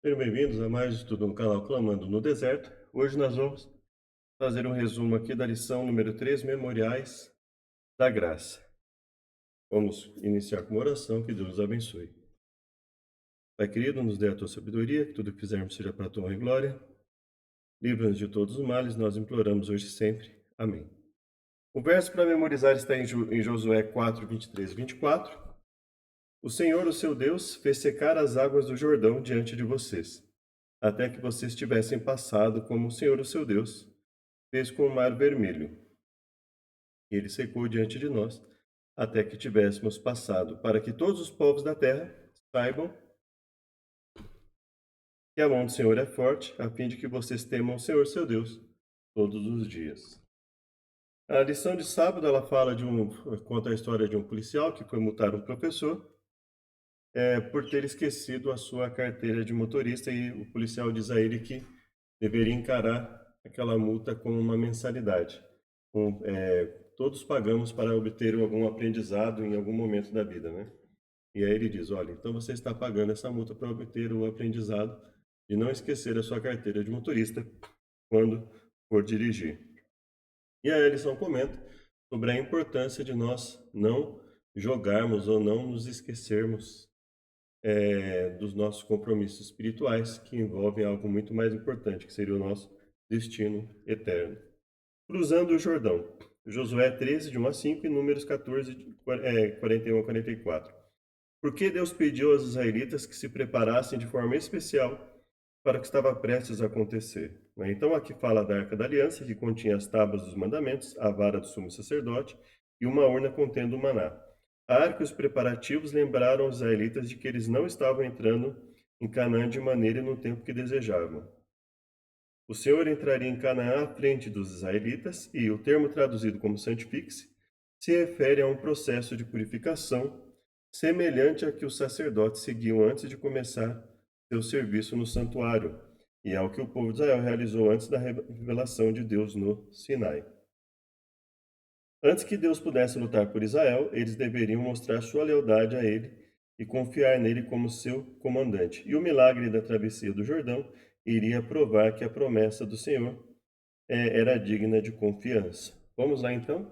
Sejam bem-vindos a mais um estudo no canal Clamando no Deserto. Hoje nós vamos fazer um resumo aqui da lição número 3, Memoriais da Graça. Vamos iniciar com uma oração, que Deus nos abençoe. Pai querido, nos dê a tua sabedoria, que tudo que fizermos seja para a tua honra e glória. Livra-nos de todos os males, nós imploramos hoje e sempre. Amém. O verso para memorizar está em Josué 4, 23 e 24. O Senhor, o seu Deus, fez secar as águas do Jordão diante de vocês, até que vocês tivessem passado como o Senhor, o seu Deus, fez com o mar vermelho. E ele secou diante de nós, até que tivéssemos passado, para que todos os povos da terra saibam que a mão do Senhor é forte, a fim de que vocês temam o Senhor, seu Deus, todos os dias. A lição de sábado, ela fala conta a história de um policial que foi multar um professor por ter esquecido a sua carteira de motorista, e o policial diz a ele que deveria encarar aquela multa como uma mensalidade. Todos pagamos para obter algum aprendizado em algum momento da vida, né? E aí ele diz, olha, então você está pagando essa multa para obter o aprendizado de não esquecer a sua carteira de motorista quando for dirigir. E aí a lição comenta sobre a importância de nós não jogarmos ou não nos esquecermos dos nossos compromissos espirituais, que envolvem algo muito mais importante, que seria o nosso destino eterno. Cruzando o Jordão. Josué 13, de 1 a 5 e Números 14, 41 a 44. Por que Deus pediu aos israelitas que se preparassem de forma especial para o que estava prestes a acontecer? Então aqui fala da Arca da Aliança, que continha as tábuas dos mandamentos, a vara do sumo sacerdote e uma urna contendo o maná. A arca e os preparativos lembraram os israelitas de que eles não estavam entrando em Canaã de maneira e no tempo que desejavam. O Senhor entraria em Canaã à frente dos israelitas, e o termo traduzido como santifique-se se refere a um processo de purificação semelhante a que os sacerdotes seguiam antes de começar seu serviço no santuário, e ao que o povo de Israel realizou antes da revelação de Deus no Sinai. Antes que Deus pudesse lutar por Israel, eles deveriam mostrar sua lealdade a ele e confiar nele como seu comandante. E o milagre da travessia do Jordão iria provar que a promessa do Senhor era digna de confiança. Vamos lá então?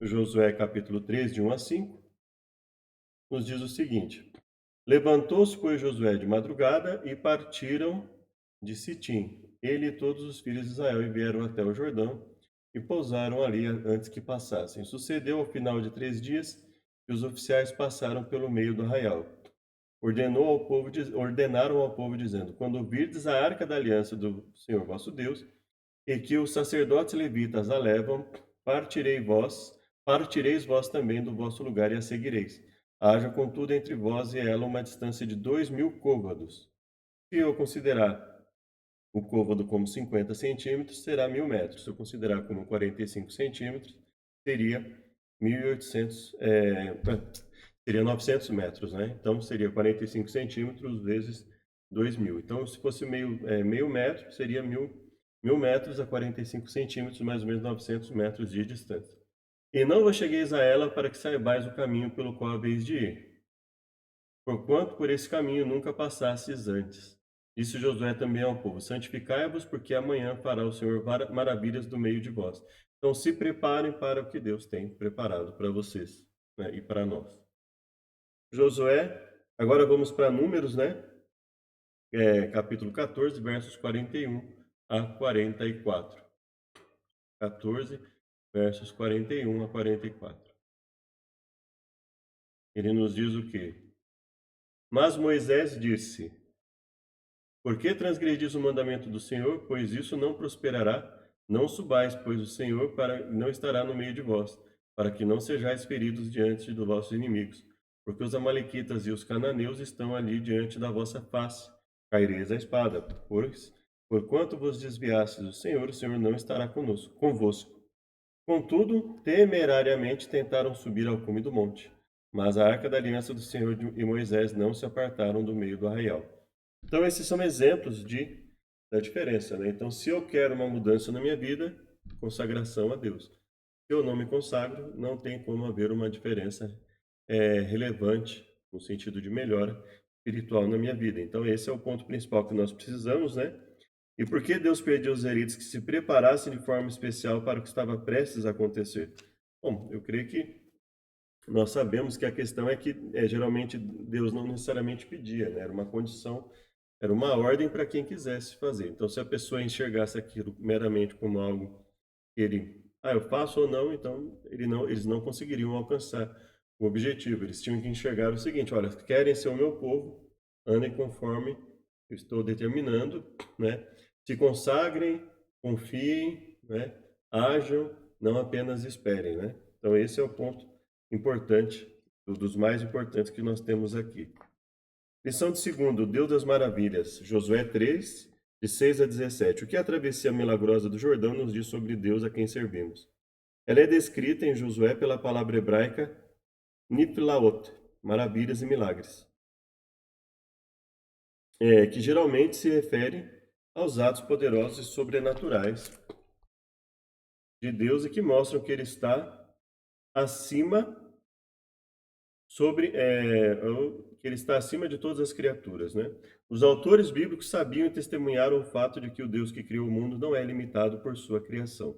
Josué capítulo 3, de 1 a 5, nos diz o seguinte: Levantou-se, pois, Josué de madrugada e partiram de Sitim, ele e todos os filhos de Israel, e vieram até o Jordão e pousaram ali antes que passassem. Sucedeu ao final de 3 dias que os oficiais passaram pelo meio do arraial. Ordenaram ao povo, dizendo: Quando virdes a arca da aliança do Senhor vosso Deus, e que os sacerdotes levitas a levam, partireis vós também do vosso lugar e a seguireis. Haja, contudo, entre vós e ela uma distância de 2.000 côvados. Se eu considerar o côvado como 50 centímetros, será 1.000 metros. Se eu considerar como 45 centímetros, seria 1.800, seria 900 metros, né? Então, seria 45 centímetros vezes 2.000. Então, se fosse meio metro, seria 1.000 metros a 45 centímetros, mais ou menos 900 metros de distância. E não vos chegueis a ela para que saibais o caminho pelo qual haveis de ir, porquanto por esse caminho nunca passastes antes. Disse Josué também ao povo: Santificai-vos, porque amanhã fará o Senhor maravilhas do meio de vós. Então se preparem para o que Deus tem preparado para vocês, né, e para nós. Josué, agora vamos para Números, né? Capítulo 14, versos 41 a 44. 14, versos 41 a 44. Ele nos diz o quê? Mas Moisés disse: Por que transgredis o mandamento do Senhor? Pois isso não prosperará. Não subais, pois o Senhor não estará no meio de vós, para que não sejais feridos diante dos vossos inimigos. Porque os amalequitas e os cananeus estão ali diante da vossa face. Caireis a espada, pois, porquanto vos desviastes do Senhor, o Senhor não estará convosco. Contudo, temerariamente tentaram subir ao cume do monte. Mas a arca da aliança do Senhor e Moisés não se apartaram do meio do arraial. Então, esses são exemplos da diferença, né? Então, se eu quero uma mudança na minha vida, consagração a Deus. Se eu não me consagro, não tem como haver uma diferença relevante no sentido de melhora espiritual na minha vida. Então, esse é o ponto principal que nós precisamos, né? E por que Deus pediu aos israelitas que se preparassem de forma especial para o que estava prestes a acontecer? Bom, eu creio que nós sabemos que a questão é que geralmente Deus não necessariamente pedia, né? Era uma condição, era uma ordem para quem quisesse fazer. Então, se a pessoa enxergasse aquilo meramente como algo que ele, eu faço ou não, então eles não conseguiriam alcançar o objetivo. Eles tinham que enxergar o seguinte: olha, querem ser o meu povo, andem conforme eu estou determinando, né? Se consagrem, confiem, né? Ajam, não apenas esperem, né? Então esse é o ponto importante, dos mais importantes que nós temos aqui. Lição de segundo, Deus das Maravilhas, Josué 3, de 6 a 17. O que a travessia milagrosa do Jordão nos diz sobre Deus a quem servimos? Ela é descrita em Josué pela palavra hebraica niflaot, maravilhas e milagres, que geralmente se refere aos atos poderosos e sobrenaturais de Deus e que mostram que Ele está acima que ele está acima de todas as criaturas, né? Os autores bíblicos sabiam e testemunharam o fato de que o Deus que criou o mundo não é limitado por sua criação.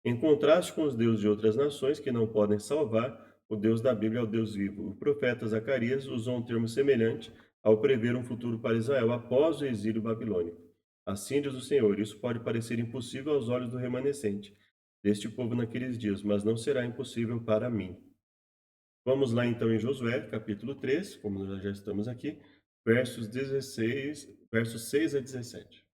Em contraste com os deuses de outras nações que não podem salvar, o Deus da Bíblia é o Deus vivo. O profeta Zacarias usou um termo semelhante ao prever um futuro para Israel após o exílio babilônico. Assim diz o Senhor: isso pode parecer impossível aos olhos do remanescente deste povo naqueles dias, mas não será impossível para mim. Vamos lá então em Josué, capítulo 3, como nós já estamos aqui, versos 6 a 17.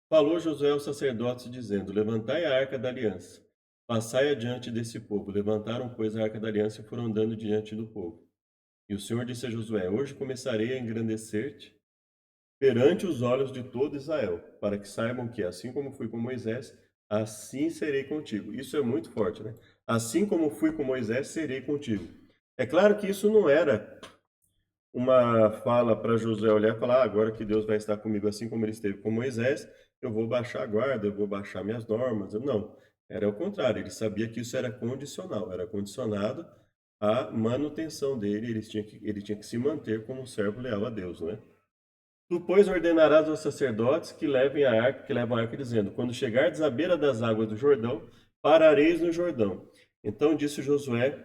Falou Josué aos sacerdotes, dizendo: levantai a arca da aliança, passai adiante desse povo. Levantaram, pois, a arca da aliança e foram andando diante do povo. E o Senhor disse a Josué: hoje começarei a engrandecer-te perante os olhos de todo Israel, para que saibam que, assim como fui com Moisés, assim serei contigo. Isso é muito forte, né? Assim como fui com Moisés, serei contigo. É claro que isso não era uma fala para Josué olhar e falar: agora que Deus vai estar comigo assim como ele esteve com Moisés, eu vou baixar a guarda, eu vou baixar minhas normas. Não, era o contrário. Ele sabia que isso era condicional, era condicionado à manutenção dele. Ele tinha que se manter como um servo leal a Deus, né? Tu, pois, ordenarás aos sacerdotes que levam a arca, dizendo: quando chegardes à beira das águas do Jordão, parareis no Jordão. Então disse Josué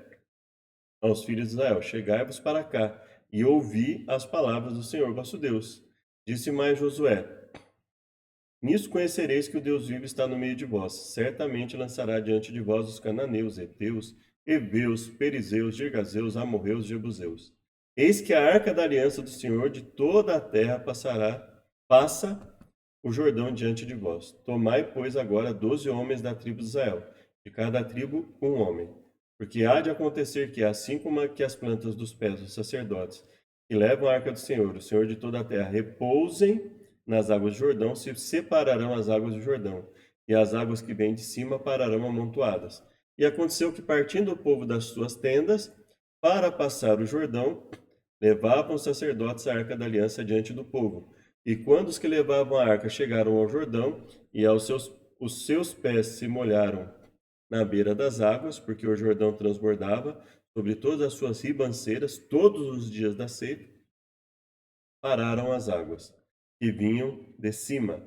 aos filhos de Israel: chegai-vos para cá e ouvi as palavras do Senhor vosso Deus. Disse mais Josué: nisso conhecereis que o Deus vivo está no meio de vós. Certamente lançará diante de vós os cananeus, heteus, heveus, perizeus, girgazeus, amorreus, jebuseus. Eis que a arca da aliança do Senhor de toda a terra passa o Jordão diante de vós. Tomai, pois, agora 12 homens da tribo de Israel, de cada tribo um homem. Porque há de acontecer que, assim como que as plantas dos pés dos sacerdotes que levam a arca do Senhor, o Senhor de toda a terra, repousem nas águas do Jordão, se separarão as águas do Jordão, e as águas que vêm de cima pararão amontoadas. E aconteceu que, partindo o povo das suas tendas, para passar o Jordão, levavam os sacerdotes a arca da aliança diante do povo. E quando os que levavam a arca chegaram ao Jordão, e os seus pés se molharam na beira das águas, porque o Jordão transbordava sobre todas as suas ribanceiras todos os dias da ceifa, pararam as águas, que vinham de cima.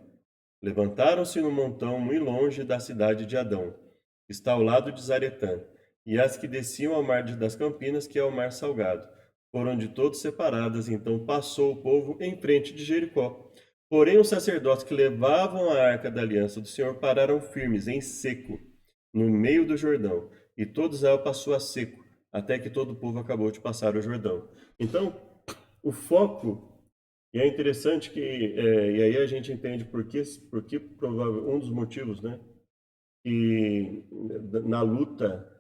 Levantaram-se no montão muito longe da cidade de Adão, que está ao lado de Zaretã, e as que desciam ao mar das Campinas, que é o mar salgado. Foram de todos separadas, então passou o povo em frente de Jericó. Porém, os sacerdotes que levavam a arca da aliança do Senhor pararam firmes, em seco, no meio do Jordão, e todo Israel passou a seco, até que todo o povo acabou de passar o Jordão. Então, o foco, e é interessante que, e aí a gente entende por que provável, um dos motivos, né, que na luta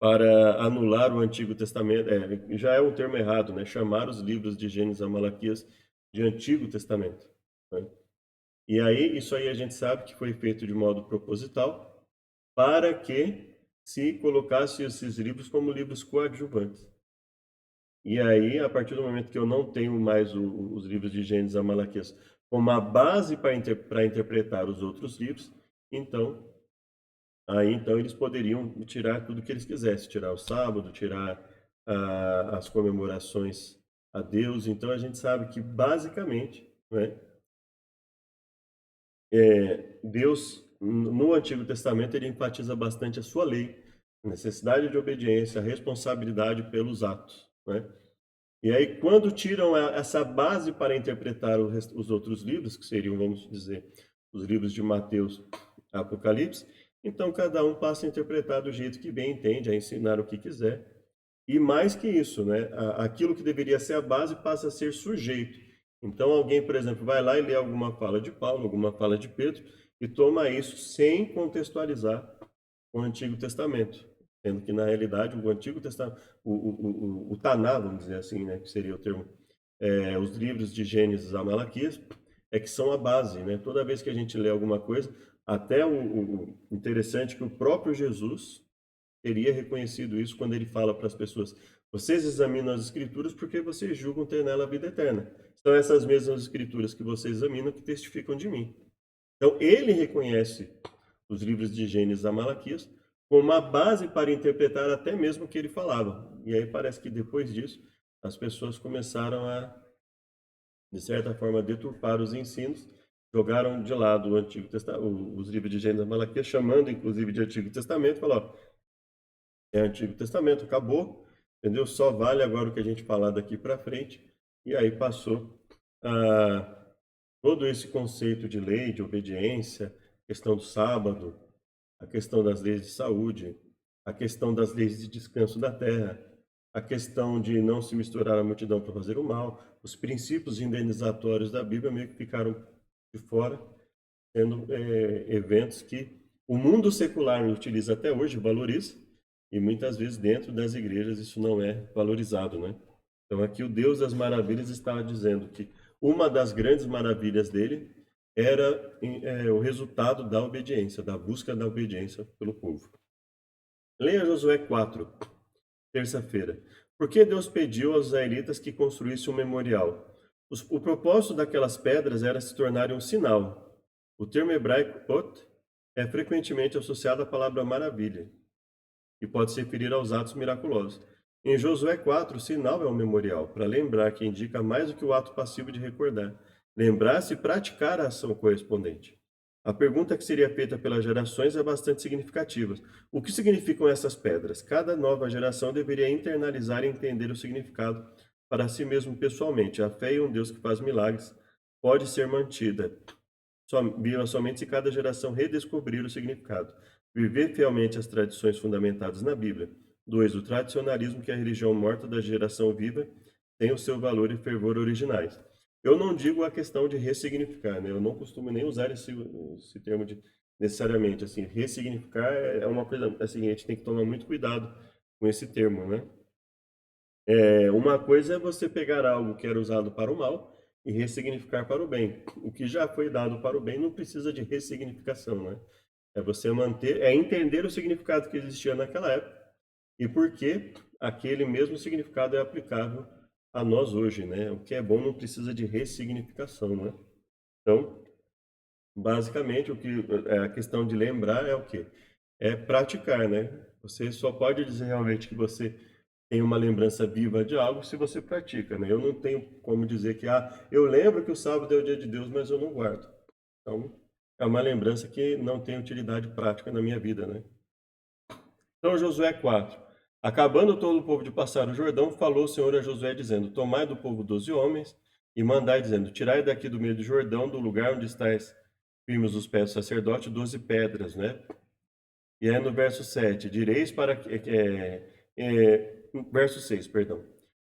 para anular o Antigo Testamento, já é um termo errado, né, chamar os livros de Gênesis a Malaquias de Antigo Testamento, né? E aí, isso aí a gente sabe que foi feito de modo proposital para que se colocasse esses livros como livros coadjuvantes. E aí, a partir do momento que eu não tenho mais os livros de Gênesis a Malaquias como a base para interpretar os outros livros, então Aí então eles poderiam tirar tudo que eles quisessem, tirar o sábado, tirar as comemorações a Deus. Então a gente sabe que basicamente, né, Deus no Antigo Testamento ele enfatiza bastante a sua lei, a necessidade de obediência, a responsabilidade pelos atos, né? E aí quando tiram essa base para interpretar os outros livros, que seriam, vamos dizer, os livros de Mateus, Apocalipse, então cada um passa a interpretar do jeito que bem entende, a ensinar o que quiser. E mais que isso, né? Aquilo que deveria ser a base passa a ser sujeito. Então, alguém, por exemplo, vai lá e lê alguma fala de Paulo, alguma fala de Pedro, e toma isso sem contextualizar o Antigo Testamento. Sendo que, na realidade, o Antigo Testamento, o Taná, vamos dizer assim, né? Que seria o termo, os livros de Gênesis a Malaquias, é que são a base, né? Toda vez que a gente lê alguma coisa, até o interessante é que o próprio Jesus teria reconhecido isso quando ele fala para as pessoas: vocês examinam as escrituras porque vocês julgam ter nela a vida eterna. São essas mesmas escrituras que vocês examinam que testificam de mim. Então, ele reconhece os livros de Gênesis a Malaquias como uma base para interpretar até mesmo o que ele falava. E aí parece que depois disso, as pessoas começaram a, de certa forma, deturpar os ensinos, jogaram de lado o Antigo Testamento, os livros de Gênesis a Malaquias, chamando inclusive de Antigo Testamento, e falaram: é Antigo Testamento, acabou, entendeu? Só vale agora o que a gente falar daqui para frente. E aí passou todo esse conceito de lei, de obediência, questão do sábado, a questão das leis de saúde, a questão das leis de descanso da terra, a questão de não se misturar a multidão para fazer o mal, os princípios indenizatórios da Bíblia meio que ficaram de fora, sendo eventos que o mundo secular utiliza até hoje, valoriza, e muitas vezes dentro das igrejas isso não é valorizado, né? Então aqui o Deus das maravilhas está dizendo que uma das grandes maravilhas dele era o resultado da obediência, da busca da obediência pelo povo. Leia Josué 4, terça-feira. Por que Deus pediu aos israelitas que construíssem um memorial? O propósito daquelas pedras era se tornarem um sinal. O termo hebraico ot é frequentemente associado à palavra maravilha e pode se referir aos atos miraculosos. Em Josué 4, o sinal é um memorial, para lembrar, que indica mais do que o ato passivo de recordar. Lembrar-se e praticar a ação correspondente. A pergunta que seria feita pelas gerações é bastante significativa. O que significam essas pedras? Cada nova geração deveria internalizar e entender o significado para si mesmo pessoalmente. A fé em um Deus que faz milagres pode ser mantida somente se cada geração redescobrir o significado. Viver fielmente as tradições fundamentadas na Bíblia. 2. O tradicionalismo, que é a religião morta da geração viva, tem o seu valor e fervor originais. Eu não digo a questão de ressignificar, né? Eu não costumo nem usar esse termo de necessariamente, assim, ressignificar é uma coisa, assim, a gente tem que tomar muito cuidado com esse termo, né? Uma coisa é você pegar algo que era usado para o mal e ressignificar para o bem. O que já foi dado para o bem não precisa de ressignificação, né? É você manter, é entender o significado que existia naquela época e por que aquele mesmo significado é aplicável a nós hoje, né? O que é bom não precisa de ressignificação, né? Então, basicamente, a questão de lembrar é o quê? É praticar, né? Você só pode dizer realmente que você tem uma lembrança viva de algo se você pratica, né? Eu não tenho como dizer que, eu lembro que o sábado é o dia de Deus, mas eu não guardo. Então, é uma lembrança que não tem utilidade prática na minha vida, né? Então, Josué 4. Acabando todo o povo de passar o Jordão, falou o Senhor a Josué, dizendo: Tomai do povo 12 homens, e mandai, dizendo: Tirai daqui do meio do Jordão, do lugar onde estáis firmes os pés do sacerdote, 12 pedras, né? E aí no verso 7, direis para que. Verso 6, perdão.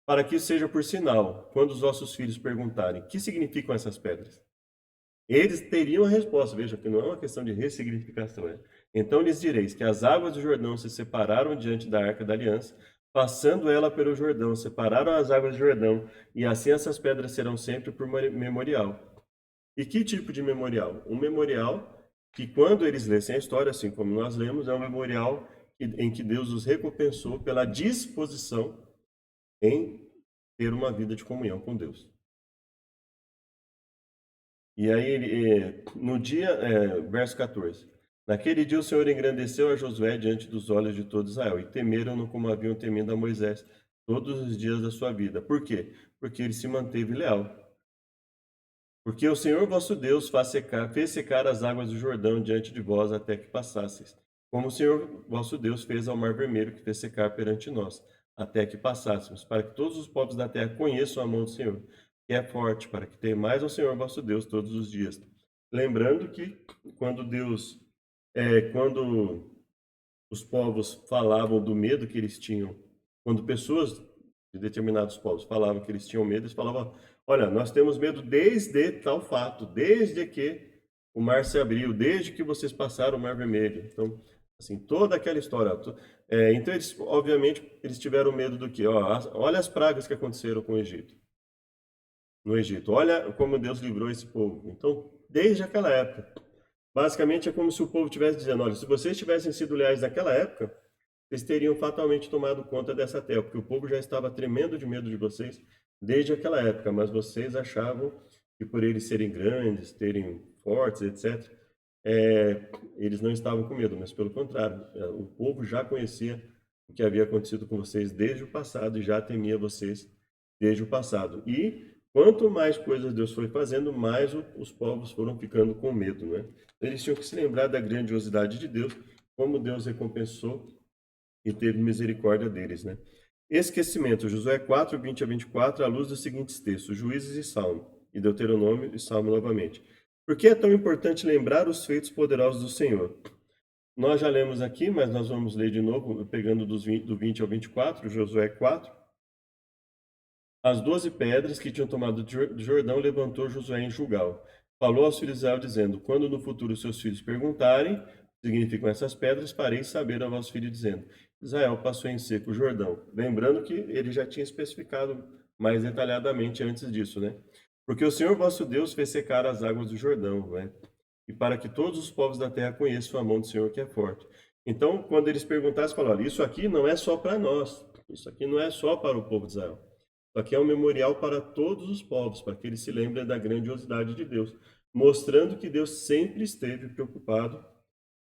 Para que seja por sinal, quando os vossos filhos perguntarem: que significam essas pedras? Eles teriam a resposta, veja que não é uma questão de ressignificação. Né? Então lhes direis que as águas do Jordão se separaram diante da arca da aliança, passando ela pelo Jordão, separaram as águas do Jordão, e assim essas pedras serão sempre por memorial. E que tipo de memorial? Um memorial que, quando eles lessem a história, assim como nós lemos, é um memorial em que Deus os recompensou pela disposição em ter uma vida de comunhão com Deus. E aí, no dia, verso 14, Naquele dia o Senhor engrandeceu a Josué diante dos olhos de todo Israel, e temeram-no como haviam temido a Moisés todos os dias da sua vida. Por quê? Porque ele se manteve leal. Porque o Senhor vosso Deus fez secar as águas do Jordão diante de vós até que passasseis. Como o Senhor vosso Deus fez ao mar vermelho, que fez secar perante nós, até que passássemos, para que todos os povos da terra conheçam a mão do Senhor, que é forte, para que temais ao Senhor vosso Deus todos os dias. Lembrando que quando quando os povos falavam do medo que eles tinham, quando pessoas de determinados povos falavam que eles tinham medo, eles falavam: olha, nós temos medo desde tal fato, desde que o mar se abriu, desde que vocês passaram o Mar Vermelho. Então, assim, toda aquela história. Então, eles, obviamente, eles tiveram medo do quê? Olha as pragas que aconteceram com o Egito, no Egito. Olha como Deus livrou esse povo. Então, desde aquela época. Basicamente é como se o povo estivesse dizendo: olha, se vocês tivessem sido leais naquela época, vocês teriam fatalmente tomado conta dessa terra, porque o povo já estava tremendo de medo de vocês desde aquela época, mas vocês achavam que por eles serem grandes, terem fortes, etc., eles não estavam com medo, mas pelo contrário, o povo já conhecia o que havia acontecido com vocês desde o passado e já temia vocês desde o passado. E quanto mais coisas Deus foi fazendo, mais os povos foram ficando com medo, né? Eles tinham que se lembrar da grandiosidade de Deus, como Deus recompensou e teve misericórdia deles, né? Esquecimento, Josué 4, 20 a 24, à luz dos seguintes textos, Juízes e Salmo, e Deuteronômio e Salmo novamente. Por que é tão importante lembrar os feitos poderosos do Senhor? Nós já lemos aqui, mas nós vamos ler de novo, pegando do 20 ao 24, Josué 4. As 12 pedras que tinham tomado do Jordão levantou Josué em Gilgal. Falou aos filhos de Israel, dizendo: quando no futuro seus filhos perguntarem o que significam essas pedras, fareis saber a vosso filho, dizendo: Israel passou em seco o Jordão. Lembrando que ele já tinha especificado mais detalhadamente antes disso, né? Porque o Senhor vosso Deus fez secar as águas do Jordão, né? E para que todos os povos da terra conheçam a mão do Senhor que é forte. Então, quando eles perguntassem, falaram: isso aqui não é só para nós, isso aqui não é só para o povo de Israel. Isso aqui é um memorial para todos os povos, para que eles se lembrem da grandiosidade de Deus, mostrando que Deus sempre esteve preocupado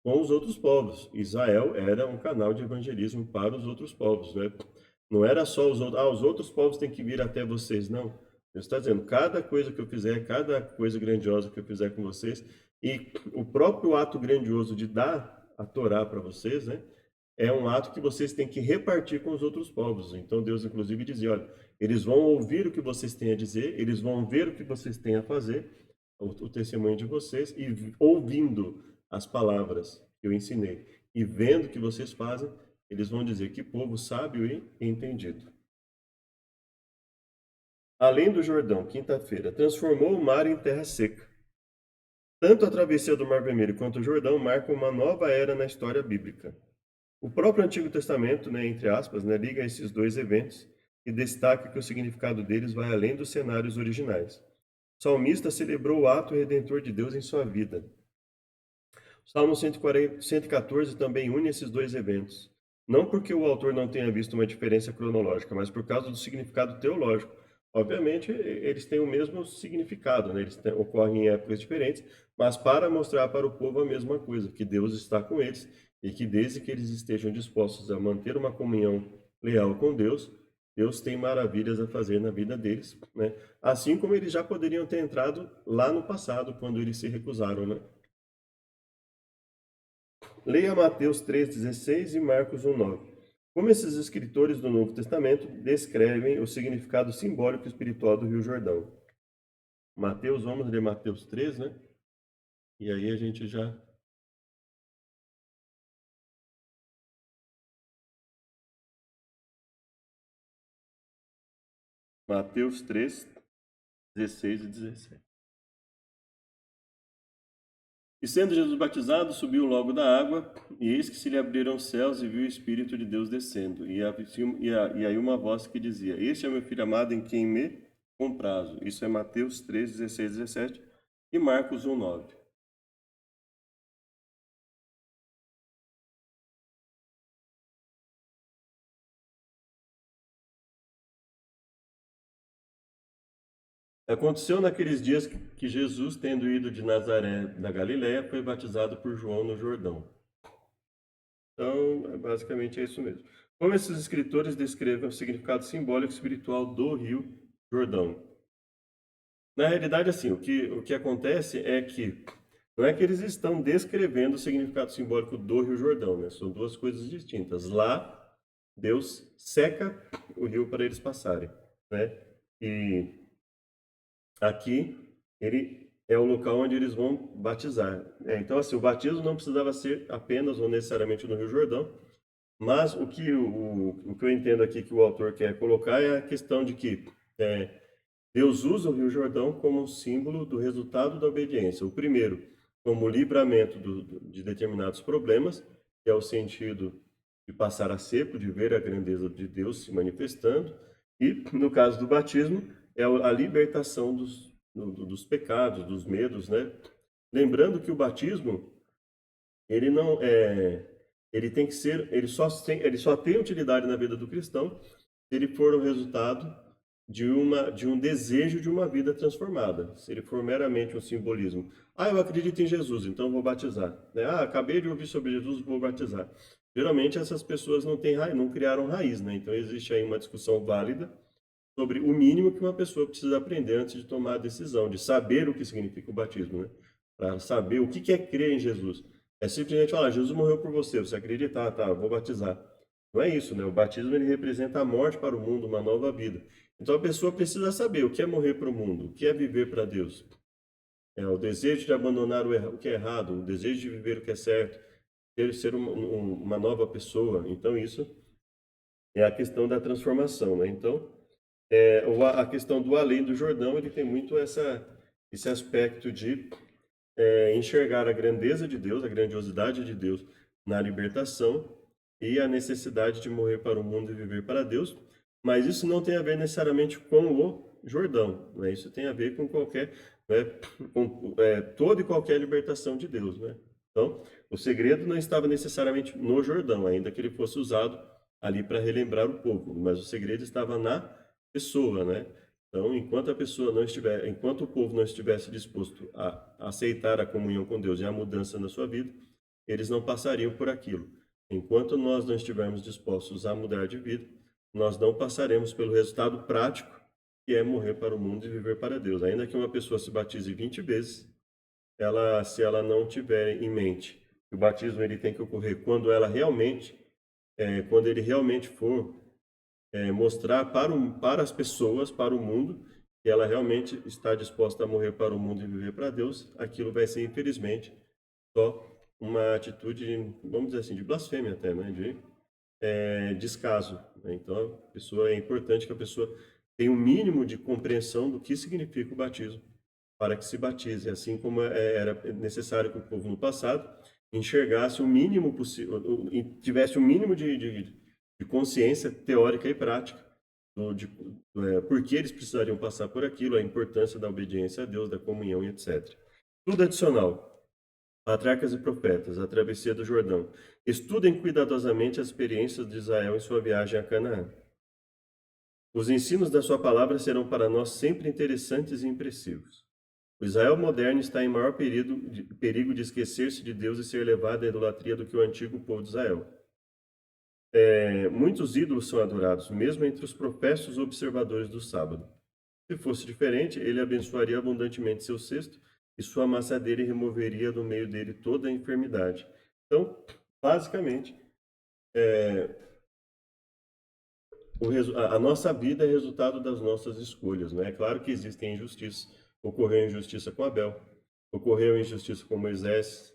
com os outros povos. Israel era um canal de evangelismo para os outros povos, né? Não era só os outros povos têm que vir até vocês, não. Deus está dizendo, cada coisa que eu fizer, cada coisa grandiosa que eu fizer com vocês, e o próprio ato grandioso de dar a Torá para vocês, né? É um ato que vocês têm que repartir com os outros povos. Então Deus, inclusive, dizia: olha, eles vão ouvir o que vocês têm a dizer, eles vão ver o que vocês têm a fazer, o testemunho de vocês, e ouvindo as palavras que eu ensinei e vendo o que vocês fazem, eles vão dizer: que povo sábio e entendido. Além do Jordão, quinta-feira, transformou o mar em terra seca. Tanto a travessia do Mar Vermelho quanto o Jordão marcam uma nova era na história bíblica. O próprio Antigo Testamento, né, entre aspas, né, liga esses dois eventos e destaca que o significado deles vai além dos cenários originais. O salmista celebrou o ato redentor de Deus em sua vida. O Salmo 114 também une esses dois eventos. Não porque o autor não tenha visto uma diferença cronológica, mas por causa do significado teológico. Obviamente, eles têm o mesmo significado, né? Ocorrem em épocas diferentes, mas para mostrar para o povo a mesma coisa, que Deus está com eles e que desde que eles estejam dispostos a manter uma comunhão leal com Deus, Deus tem maravilhas a fazer na vida deles, né? Assim como eles já poderiam ter entrado lá no passado, quando eles se recusaram, né? Leia Mateus 3,16 e Marcos 1,9. Como esses escritores do Novo Testamento descrevem o significado simbólico e espiritual do Rio Jordão. Mateus, vamos ler Mateus 3, né? E aí a gente já... Mateus 3, 16 e 17. E sendo Jesus batizado, subiu logo da água, e eis que se lhe abriram os céus e viu o Espírito de Deus descendo. E aí uma voz que dizia: Este é meu filho amado em quem me comprazo. Isso é Mateus 3, 16 e 17 e Marcos 1, 9. Aconteceu naqueles dias que Jesus, tendo ido de Nazaré da Galiléia, foi batizado por João no Jordão. Então, basicamente é isso mesmo. Como esses escritores descrevem o significado simbólico e espiritual do Rio Jordão? Na realidade, assim, o que acontece é que não é que eles estão descrevendo o significado simbólico do Rio Jordão, né? São duas coisas distintas. Lá, Deus seca o rio para eles passarem, né? E aqui, ele é o local onde eles vão batizar. Então, assim, o batismo não precisava ser apenas ou necessariamente no Rio Jordão, mas o que eu entendo aqui que o autor quer colocar é a questão de que Deus usa o Rio Jordão como um símbolo do resultado da obediência. O primeiro, como livramento de determinados problemas, que é o sentido de passar a seco, de ver a grandeza de Deus se manifestando. E, no caso do batismo, é a libertação dos pecados, dos medos, né? Lembrando que o batismo, ele não é, ele tem que ser, ele só tem utilidade na vida do cristão se ele for o resultado de um desejo de uma vida transformada. Se ele for meramente um simbolismo. Ah, eu acredito em Jesus, então vou batizar. Né? Ah, acabei de ouvir sobre Jesus, vou batizar. Geralmente essas pessoas não têm raiz, não criaram raiz, né? Então existe aí uma discussão válida sobre o mínimo que uma pessoa precisa aprender antes de tomar a decisão, de saber o que significa o batismo, né? Para saber o que é crer em Jesus. É simplesmente falar, Jesus morreu por você, você acredita? Tá, vou batizar. Não é isso, né? O batismo ele representa a morte para o mundo, uma nova vida. Então a pessoa precisa saber o que é morrer para o mundo, o que é viver para Deus. É o desejo de abandonar o que é errado, o desejo de viver o que é certo, ser uma nova pessoa. Então isso é a questão da transformação, né? Então a questão do além do Jordão, ele tem muito esse aspecto de enxergar a grandeza de Deus, a grandiosidade de Deus na libertação e a necessidade de morrer para o mundo e viver para Deus, mas isso não tem a ver necessariamente com o Jordão, né? Isso tem a ver com qualquer, né, com toda e qualquer libertação de Deus, né? Então, o segredo não estava necessariamente no Jordão, ainda que ele fosse usado ali para relembrar o povo, mas o segredo estava na pessoa, né? Então, enquanto o povo não estivesse disposto a aceitar a comunhão com Deus e a mudança na sua vida, eles não passariam por aquilo. Enquanto nós não estivermos dispostos a mudar de vida, nós não passaremos pelo resultado prático, que é morrer para o mundo e viver para Deus. Ainda que uma pessoa se batize 20 vezes, se ela não tiver em mente que o batismo ele tem que ocorrer quando ele realmente for mostrar para as pessoas, para o mundo, que ela realmente está disposta a morrer para o mundo e viver para Deus, aquilo vai ser, infelizmente, só uma atitude, vamos dizer assim, de blasfêmia até, né? De descaso. Né? Então, é importante que a pessoa tenha um mínimo de compreensão do que significa o batismo para que se batize, assim como era necessário que o povo no passado enxergasse o mínimo possível, tivesse o mínimo de consciência teórica e prática por que eles precisariam passar por aquilo, a importância da obediência a Deus, da comunhão e etc. Tudo adicional. Patriarcas e profetas, a travessia do Jordão. Estudem cuidadosamente as experiências de Israel em sua viagem a Canaã. Os ensinos da sua palavra serão para nós sempre interessantes e impressivos. O Israel moderno está em maior perigo de esquecer-se de Deus e ser levado à idolatria do que o antigo povo de Israel. Muitos ídolos são adorados, mesmo entre os professos observadores do sábado. Se fosse diferente, ele abençoaria abundantemente seu cesto e sua amassadeira e removeria do meio dele toda a enfermidade. Então, basicamente, a nossa vida é resultado das nossas escolhas. Né? É claro que existem injustiças. Ocorreu injustiça com Abel, ocorreu injustiça com Moisés,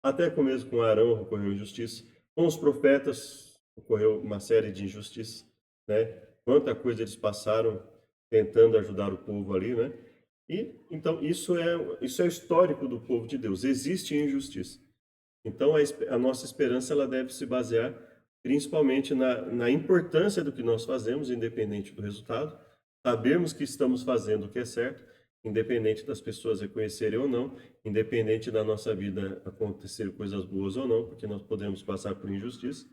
até mesmo com Arão ocorreu injustiça. Com os profetas ocorreu uma série de injustiças. Né? Quanta coisa eles passaram tentando ajudar o povo ali, né? E então isso é histórico do povo de Deus. Existe injustiça. Então a nossa esperança ela deve se basear principalmente na importância do que nós fazemos, independente do resultado. Sabermos que estamos fazendo o que é certo, independente das pessoas reconhecerem ou não, independente da nossa vida acontecer coisas boas ou não, porque nós podemos passar por injustiça.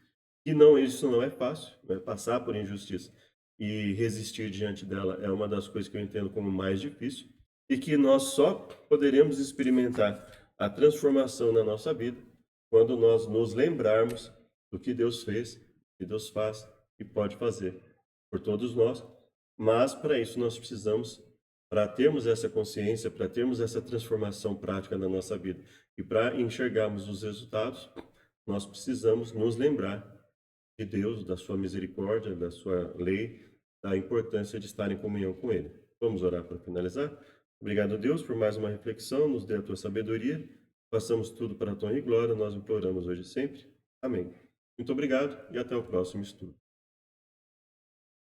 E não, isso não é fácil, né? Passar por injustiça. e resistir diante dela é uma das coisas que eu entendo como mais difícil, e que nós só poderemos experimentar a transformação na nossa vida quando nós nos lembrarmos do que Deus fez, que Deus faz e pode fazer por todos nós. Mas para isso nós precisamos, para termos essa consciência, para termos essa transformação prática na nossa vida e para enxergarmos os resultados, nós precisamos nos lembrar de Deus, da sua misericórdia, da sua lei, da importância de estar em comunhão com Ele. Vamos orar para finalizar? Obrigado, Deus, por mais uma reflexão, nos dê a tua sabedoria, façamos tudo para a tua glória, nós imploramos hoje e sempre. Amém. Muito obrigado e até o próximo estudo.